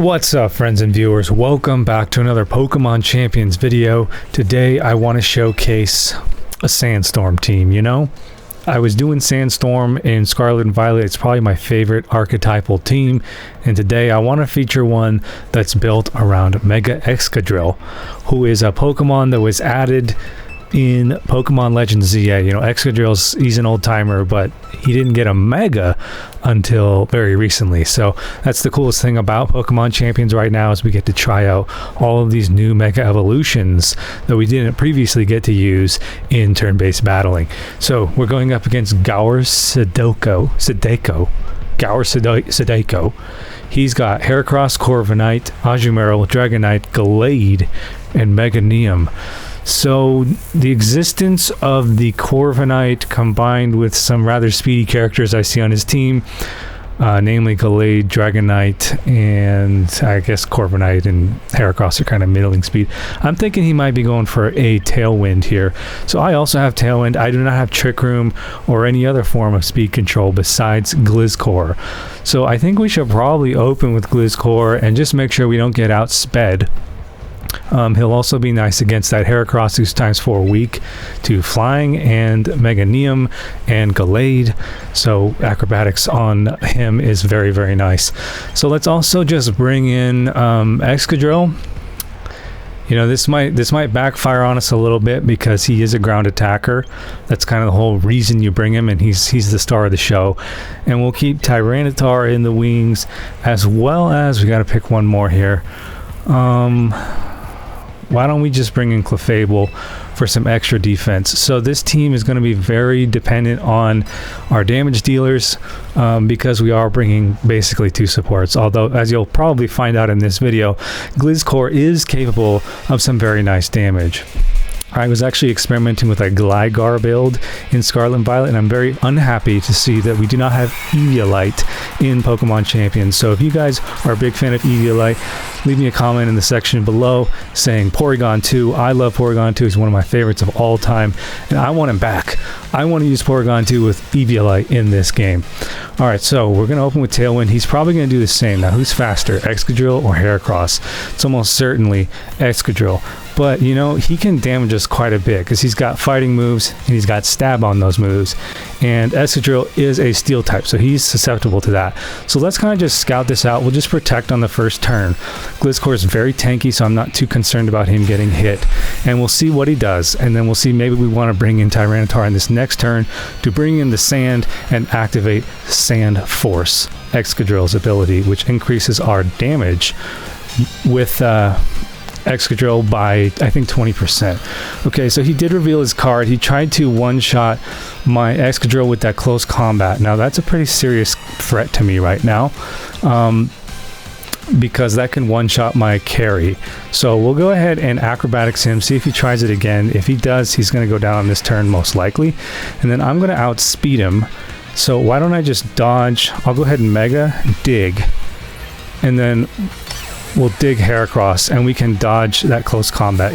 What's up, friends and viewers? Welcome back to another Pokemon Champions video. Today I want to showcase a Sandstorm team. You know, I was doing Sandstorm in Scarlet and Violet. It's probably my favorite archetypal team, and today I want to feature one that's built around Mega Excadrill, who is a Pokemon that was added in Pokemon Legends ZA. You know, Excadrill's, he's an old timer, but he didn't get a Mega until very recently. So that's the coolest thing about Pokemon Champions right now, is we get to try out all of these new Mega evolutions that we didn't previously get to use in turn-based battling. So we're going up against Gaur Sideko. He's got Heracross, Corviknight, Azumarill, Dragonite, Gallade, and Meganium. So the existence of the Corviknight combined with some rather speedy characters I see on his team, namely Gallade, Dragonite, and I guess Corviknight and Heracross are kind of middling speed. I'm thinking he might be going for a Tailwind here. So I also have Tailwind. I do not have Trick Room or any other form of speed control besides Gliscor. So I think we should probably open with Gliscor and just make sure we don't get outsped. He'll also be nice against that Heracross, who's ×4 weak to flying, and Meganium and Gallade. So acrobatics on him is very, very nice. So let's also just bring in Excadrill. You know, this might backfire on us a little bit because he is a ground attacker. That's kind of the whole reason you bring him, and he's the star of the show. And we'll keep Tyranitar in the wings, as well as we got to pick one more here. Why don't we just bring in Clefable for some extra defense? So this team is going to be very dependent on our damage dealers, because we are bringing basically two supports. Although, as you'll probably find out in this video, Gliscor is capable of some very nice damage. I was actually experimenting with a Gligar build in Scarlet and Violet, and I'm very unhappy to see that we do not have Eviolite in Pokemon Champions. So if you guys are a big fan of Eviolite, leave me a comment in the section below saying Porygon 2. I love Porygon 2. He's one of my favorites of all time, and I want him back. I want to use Porygon 2 with Eviolite in this game. Alright, so we're going to open with Tailwind. He's probably going to do the same. Now, who's faster, Excadrill or Heracross? It's almost certainly Excadrill. But, you know, he can damage us quite a bit because he's got fighting moves and he's got stab on those moves. And Excadrill is a steel type, so he's susceptible to that. So let's kind of just scout this out. We'll just protect on the first turn. Gliscor is very tanky, so I'm not too concerned about him getting hit. And we'll see what he does. And then we'll see, maybe we want to bring in Tyranitar in this next turn to bring in the sand and activate Sand Force, Excadrill's ability, which increases our damage with Excadrill by, I think, 20%. Okay, so he did reveal his card. He tried to one-shot my Excadrill with that close combat. Now, that's a pretty serious threat to me right now, because that can one-shot my carry. So we'll go ahead and acrobatics him, see if he tries it again. If he does, he's going to go down on this turn, most likely. And then I'm going to outspeed him. So why don't I just dodge? I'll go ahead and Mega Dig. And then we'll dig Heracross, and we can dodge that close combat.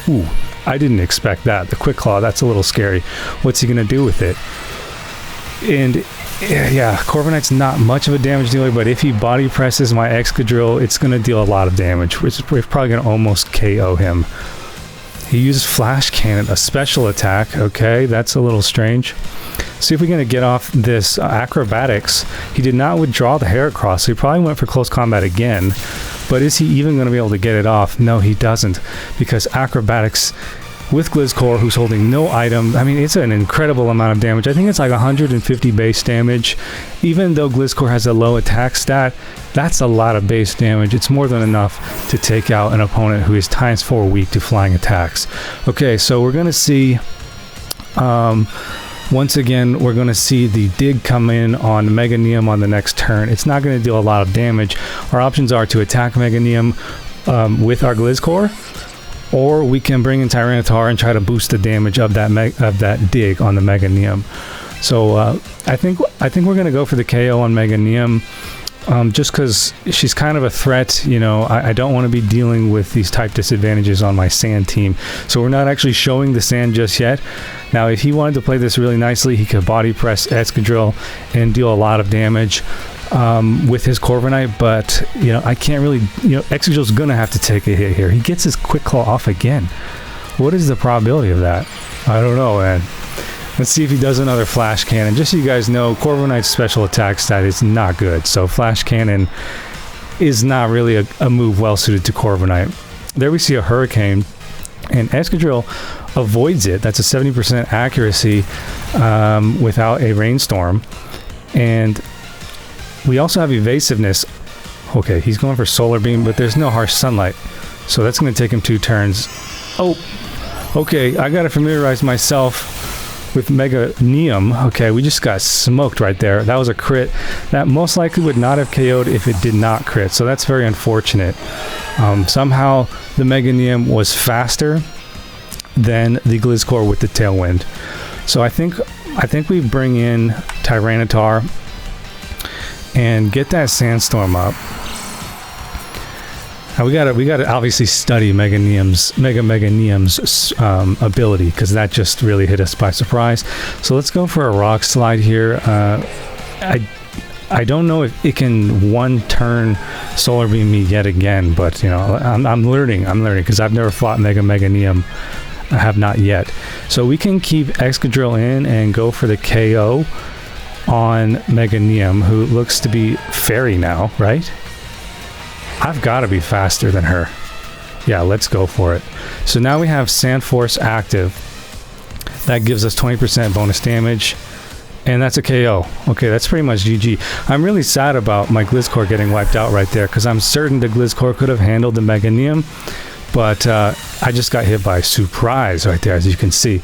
Ooh, I didn't expect that. The Quick Claw, that's a little scary. What's he going to do with it? And yeah, Corviknight's not much of a damage dealer, but if he body presses my Excadrill, it's going to deal a lot of damage, which is probably going to almost KO him. He uses Flash Cannon, a special attack. Okay, that's a little strange. See if we're going to get off this acrobatics. He did not withdraw the Heracross, so he probably went for close combat again. But is he even going to be able to get it off? No, he doesn't, because acrobatics with Gliscor, who's holding no item, I mean, it's an incredible amount of damage. I think it's like 150 base damage. Even though Gliscor has a low attack stat, that's a lot of base damage. It's more than enough to take out an opponent who is ×4 weak to flying attacks. Okay, so we're going to see, once again, we're going to see the dig come in on Meganium on the next turn. It's not going to deal a lot of damage. Our options are to attack Meganium with our Gliscor, or we can bring in Tyranitar and try to boost the damage of that dig on the Meganium. So I think we're going to go for the KO on Meganium. just because she's kind of a threat. You know, I don't want to be dealing with these type disadvantages on my sand team. So we're not actually showing the sand just yet. Now, if he wanted to play this really nicely, he could body press Excadrill and deal a lot of damage with his Corviknight, but you know, I can't really, you know, Excadrill's gonna have to take a hit here. He gets his Quick Claw off again. What is the probability of that? I don't know, man. Let's see if he does another Flash Cannon. Just so you guys know, Corviknight's special attack stat is not good, so Flash Cannon is not really a move well suited to Corviknight. There we see a Hurricane, and Excadrill avoids it. That's a 70% accuracy without a Rainstorm. And we also have Evasiveness. Okay, he's going for Solar Beam, but there's no Harsh Sunlight, so that's going to take him 2 turns. Oh, okay, I got to familiarize myself with Mega Neum. Okay, we just got smoked right there. That was a crit that most likely would not have KO'd if it did not crit, so that's very unfortunate. Somehow the Mega Neum was faster than the Gliscor with the Tailwind. So I think we bring in Tyranitar and get that Sandstorm up. Now we gotta obviously study Mega Neum's ability, because that just really hit us by surprise. So let's go for a Rock Slide here. I don't know if it can one turn Solar Beam me yet again, but you know, I'm learning because I've never fought Mega Neum. I have not yet. So we can keep Excadrill in and go for the KO on Mega Neum, who looks to be Fairy now, right? I've got to be faster than her. Yeah, let's go for it. So now we have Sand Force active. That gives us 20% bonus damage, and that's a KO. Okay, that's pretty much GG. I'm really sad about my Gliscor getting wiped out right there, because I'm certain the Gliscor could have handled the Mega Neum, but I just got hit by surprise right there, as you can see.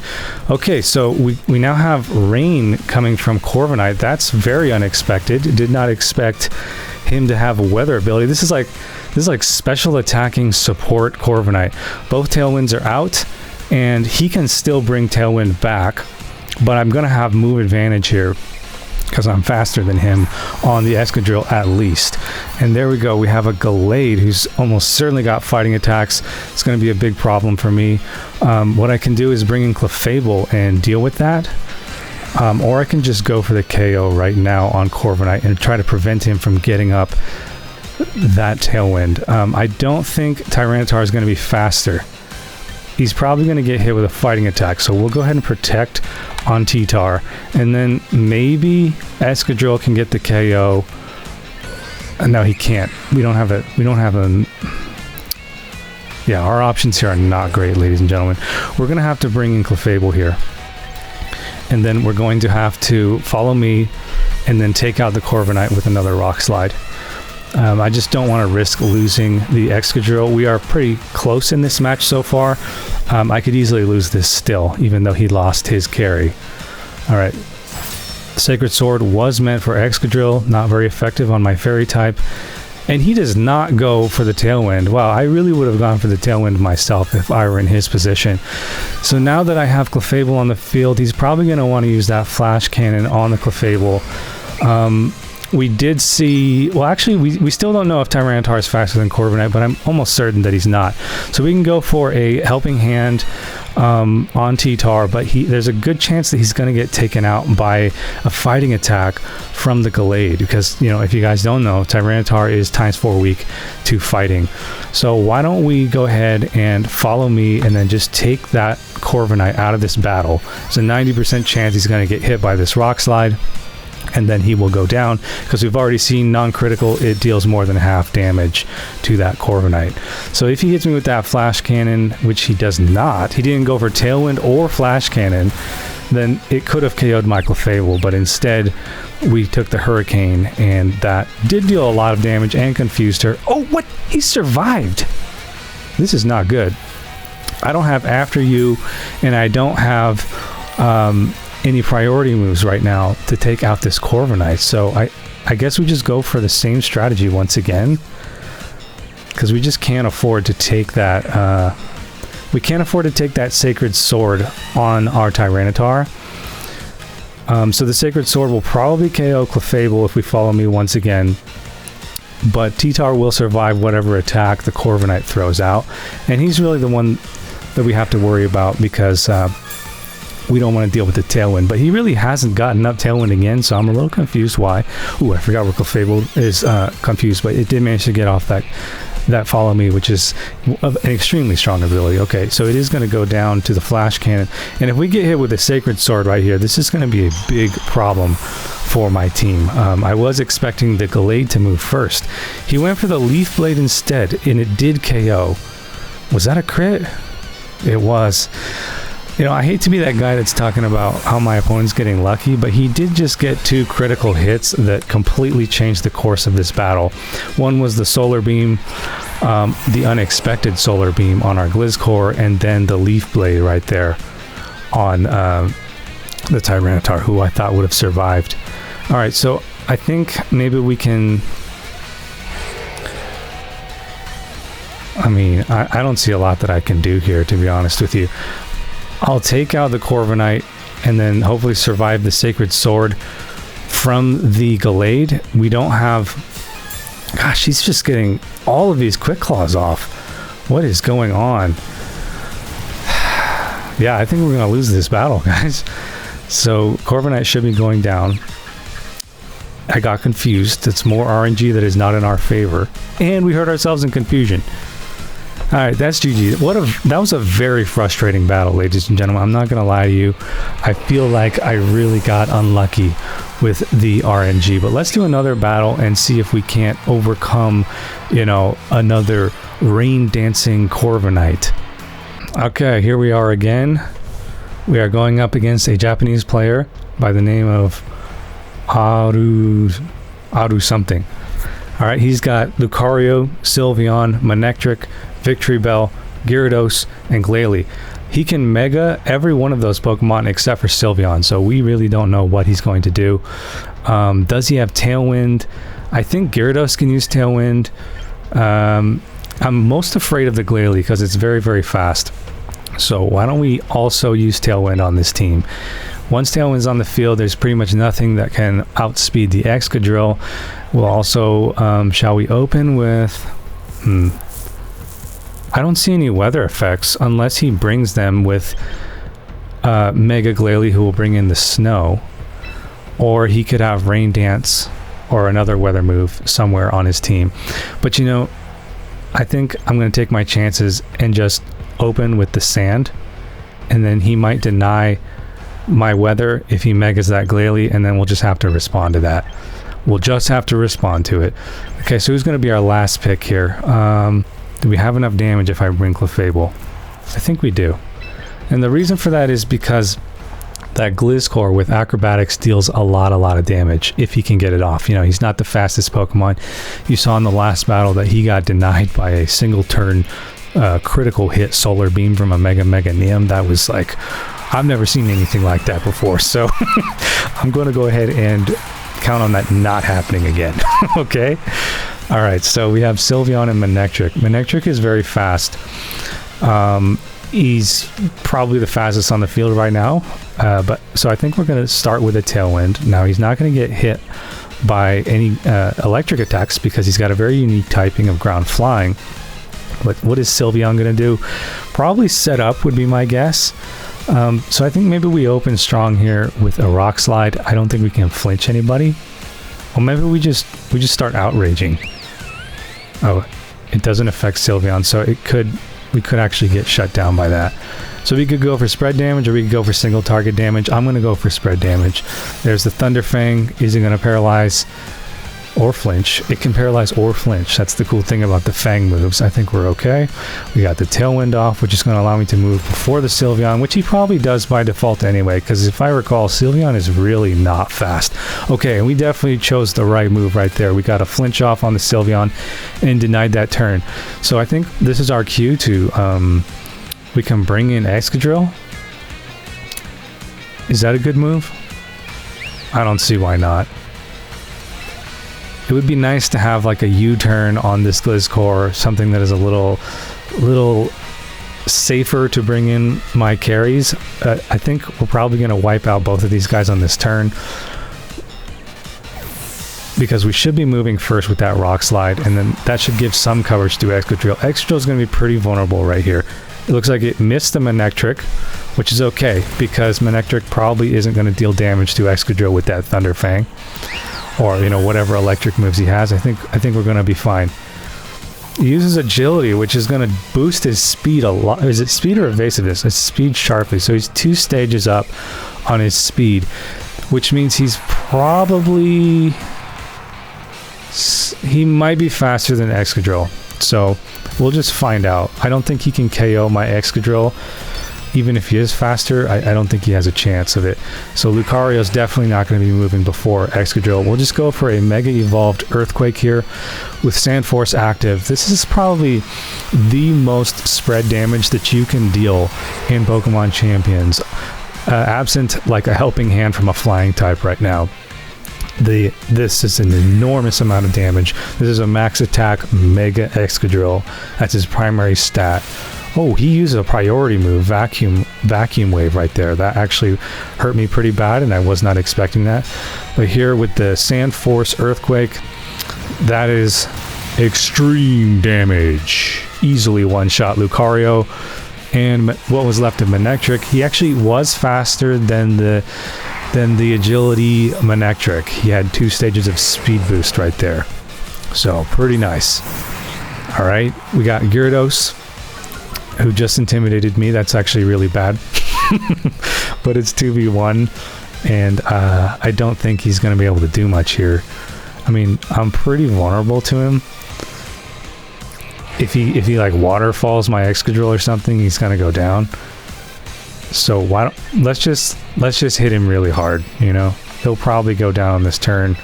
Okay, so we now have Rain coming from Corviknight. That's very unexpected. Did not expect him to have a weather ability. This is like special attacking support Corviknight. Both Tailwinds are out, and he can still bring Tailwind back, but I'm gonna have move advantage here because I'm faster than him on the Excadrill at least. And there we go, we have a Gallade who's almost certainly got fighting attacks. It's going to be a big problem for me. What I can do is bring in Clefable and deal with that. Or I can just go for the KO right now on Corviknight and try to prevent him from getting up that Tailwind. I don't think Tyranitar is going to be faster. He's probably going to get hit with a fighting attack, so we'll go ahead and protect on T-Tar, and then maybe Excadrill can get the KO. No, he can't. We don't have a yeah, our options here are not great, ladies and gentlemen. We're going to have to bring in Clefable here, and then we're going to have to follow me and then take out the Corviknight with another Rock Slide. I just don't want to risk losing the Excadrill. We are pretty close in this match so far. I could easily lose this still, even though he lost his carry. Alright. Sacred Sword was meant for Excadrill, not very effective on my Fairy type. And he does not go for the Tailwind. Wow, I really would have gone for the Tailwind myself if I were in his position. So now that I have Clefable on the field, he's probably going to want to use that Flash Cannon on the Clefable. We did see, well actually we still don't know if Tyranitar is faster than Corviknight, but I'm almost certain that he's not. So we can go for a Helping Hand on T-Tar, but there's a good chance that he's going to get taken out by a fighting attack from the Gallade, because, you know, if you guys don't know, Tyranitar is ×4 weak to fighting. So why don't we go ahead and follow me and then just take that Corviknight out of this battle. There's a 90% chance he's going to get hit by this Rock Slide, and then he will go down, because we've already seen non-critical, it deals more than half damage to that Corviknight. So if he hits me with that Flash Cannon, which he does not, he didn't go for Tailwind or Flash Cannon, then it could have KO'd my Clefable, but instead we took the Hurricane, and that did deal a lot of damage and confused her. Oh, what? He survived! This is not good. I don't have After You, and I don't have any priority moves right now to take out this Corviknight, so I guess we just go for the same strategy once again, because we just can't afford to take that we can't afford to take that Sacred Sword on our Tyranitar. So the Sacred Sword will probably KO Clefable if we follow me once again, but T-Tar will survive whatever attack the Corviknight throws out, and he's really the one that we have to worry about because we don't want to deal with the Tailwind. But he really hasn't gotten up Tailwind again, so I'm a little confused why. Ooh, I forgot where Clefable is confused, but it did manage to get off that Follow Me, which is an extremely strong ability. Okay, so it is going to go down to the Flash Cannon, and if we get hit with a Sacred Sword right here, this is going to be a big problem for my team. I was expecting the Gallade to move first. He went for the Leaf Blade instead, and it did KO. Was that a crit? It was. You know, I hate to be that guy that's talking about how my opponent's getting lucky, but he did just get 2 critical hits that completely changed the course of this battle. One was the Solar Beam, the unexpected Solar Beam on our Glizzcore, and then the Leaf Blade right there on the Tyranitar, who I thought would have survived. Alright, so I think maybe we can... I mean, I don't see a lot that I can do here, to be honest with you. I'll take out the Corviknight and then hopefully survive the Sacred Sword from the Gallade. We don't have... Gosh, he's just getting all of these Quick Claws off. What is going on? Yeah, I think we're going to lose this battle, guys. So Corviknight should be going down. I got confused. It's more RNG that is not in our favor. And we hurt ourselves in confusion. Alright, that's GG. That was a very frustrating battle, ladies and gentlemen. I'm not going to lie to you. I feel like I really got unlucky with the RNG. But let's do another battle and see if we can't overcome, you know, another rain dancing Corviknight. Okay, here we are again. We are going up against a Japanese player by the name of Aru something. Alright, he's got Lucario, Sylveon, Manectric, Victory Bell, Gyarados, and Glalie. He can Mega every one of those Pokemon except for Sylveon, so we really don't know what he's going to do. Does he have Tailwind? I think Gyarados can use Tailwind. I'm most afraid of the Glalie because it's very, very fast. So why don't we also use Tailwind on this team? Once Tailwind's on the field, there's pretty much nothing that can outspeed the Excadrill. We'll also, shall we open with... I don't see any weather effects unless he brings them with Mega Glalie, who will bring in the snow. Or he could have Rain Dance or another weather move somewhere on his team. But you know, I think I'm going to take my chances and just open with the sand. And then he might deny my weather if he Megas that Glalie, and then we'll just have to respond to that. We'll just have to respond to it. Okay, so who's going to be our last pick here? Do we have enough damage if I bring Clefable? I think we do. And the reason for that is because that Glizzcore with Acrobatics deals a lot of damage if he can get it off. You know, he's not the fastest Pokemon. You saw in the last battle that he got denied by a single turn critical hit Solar Beam from a Mega Neum. That was like, I've never seen anything like that before. So I'm going to go ahead and count on that not happening again. Okay? Alright, so we have Sylveon and Manectric. Manectric is very fast. He's probably the fastest on the field right now. But so I think we're going to start with a Tailwind. Now, he's not going to get hit by any electric attacks because he's got a very unique typing of ground flying. But what is Sylveon going to do? Probably set up would be my guess. So I think maybe we open strong here with a Rock Slide. I don't think we can flinch anybody. Or maybe we just start outraging. Oh, it doesn't affect Sylveon, so we could actually get shut down by that. So we could go for spread damage or we could go for single target damage. I'm going to go for spread damage. There's the Thunder Fang. Is it going to paralyze or flinch? It can paralyze or flinch. That's the cool thing about the Fang moves. I think we're okay. We got the Tailwind off, which is going to allow me to move before the Sylveon, which he probably does by default anyway, because if I recall, Sylveon is really not fast. Okay, and we definitely chose the right move right there. We got a flinch off on the Sylveon and denied that turn. So I think this is our cue to, we can bring in Excadrill. Is that a good move? I don't see why not. It would be nice to have like a U-turn on this Glizzcore, something that is a little safer to bring in my carries. I think we're probably going to wipe out both of these guys on this turn because we should be moving first with that Rock Slide, and then that should give some coverage to Excadrill. Excadrill is going to be pretty vulnerable right here. It looks like it missed the Manectric, which is okay, because Manectric probably isn't going to deal damage to Excadrill with that Thunder Fang, or, you know, whatever electric moves he has. I think we're going to be fine. He uses Agility, which is going to boost his speed a lot. Is it speed or evasiveness? It's speed sharply. So he's 2 stages up on his speed, which means he's probably... he might be faster than Excadrill. So we'll just find out. I don't think he can KO my Excadrill. Even if he is faster, I don't think he has a chance of it. So Lucario's definitely not going to be moving before Excadrill. We'll just go for a Mega Evolved Earthquake here with Sand Force active. This is probably the most spread damage that you can deal in Pokemon Champions, absent like a helping hand from a flying type right now. This is an enormous amount of damage. This is a max attack Mega Excadrill. That's his primary stat. Oh, he used a priority move, vacuum wave right there. That actually hurt me pretty bad, and I was not expecting that. But here with the Sand Force Earthquake, that is extreme damage. Easily one-shot Lucario. And what was left of Manectric, he actually was faster than the Agility Manectric. He had 2 stages of speed boost right there. So, pretty nice. Alright, we got Gyarados, who just intimidated me. That's actually really bad. But it's 2v1, and I don't think he's going to be able to do much here. I mean, I'm pretty vulnerable to him. If he like waterfalls my Excadrill or something, he's going to go down. So why don't let's just hit him really hard, you know? He'll probably go down on this turn.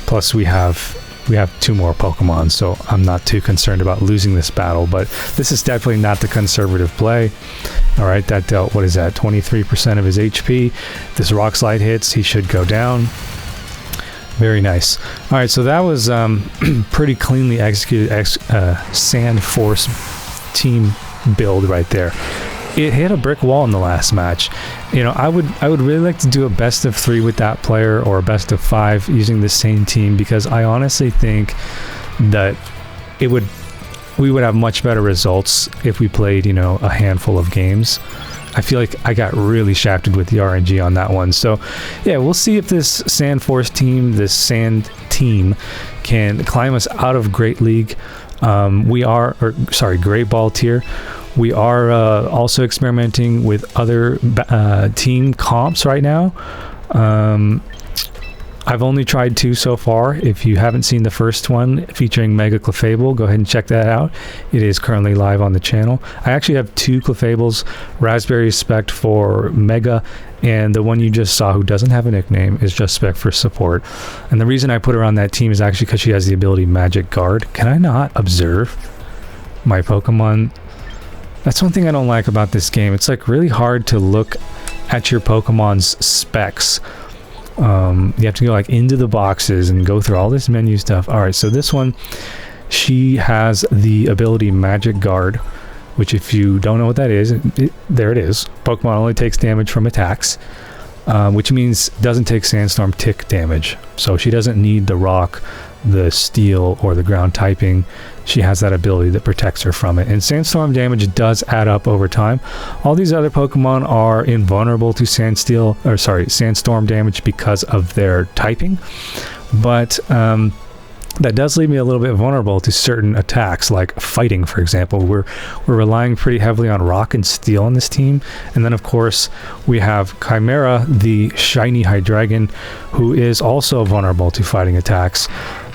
Plus we have 2 more Pokemon, so I'm not too concerned about losing this battle, but this is definitely not the conservative play. Alright, that dealt, what is that, 23% of his HP. If this Rock Slide hits, he should go down. Very nice. Alright, so that was pretty cleanly executed Sand Force team build right there. It hit a brick wall in the last match. You know, I would really like to do a best of 3 with that player, or a best of 5 using the same team, because I honestly think that we would have much better results if we played, you know, a handful of games. I feel like I got really shafted with the RNG on that one. So yeah, we'll see if this Sand Force team, this Sand team, can climb us out of Great League. Great Ball tier. We are also experimenting with other team comps right now. I've only tried 2 so far. If you haven't seen the first one featuring Mega Clefable, go ahead and check that out. It is currently live on the channel. I actually have 2 Clefables, Raspberry Spec for Mega, and the one you just saw who doesn't have a nickname is just Spec for support. And the reason I put her on that team is actually because she has the ability Magic Guard. Can I not observe my Pokemon? That's one thing I don't like about this game. It's like really hard to look at your Pokemon's specs. You have to go like into the boxes and go through all this menu stuff. Alright, so this one, she has the ability Magic Guard, which if you don't know what that is, there it is. Pokemon only takes damage from attacks, which means doesn't take Sandstorm Tick damage. So she doesn't need the rock, the steel, or the ground typing. She has that ability that protects her from it, and Sandstorm damage does add up over time. All these other Pokemon are invulnerable to Sandstorm damage because of their typing, but that does leave me a little bit vulnerable to certain attacks, like fighting, for example. We're relying pretty heavily on rock and steel on this team, and then of course we have Chimera, the shiny Hydreigon, who is also vulnerable to fighting attacks.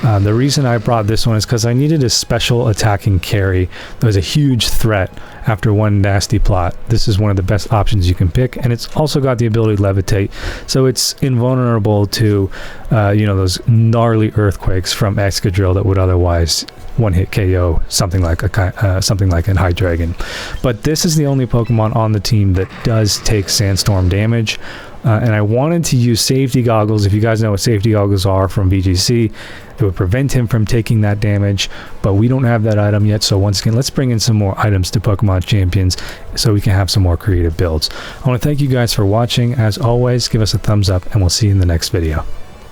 The reason I brought this one is because I needed a special attacking carry that was a huge threat after one nasty plot. This is one of the best options you can pick, and it's also got the ability to levitate, so it's invulnerable to those gnarly earthquakes from Excadrill that would otherwise one-hit KO something like an Hydreigon. But this is the only Pokemon on the team that does take Sandstorm damage. And I wanted to use safety goggles. If you guys know what safety goggles are from VGC, it would prevent him from taking that damage, but we don't have that item yet. So once again, let's bring in some more items to Pokemon Champions so we can have some more creative builds. I want to thank you guys for watching. As always, give us a thumbs up, and we'll see you in the next video.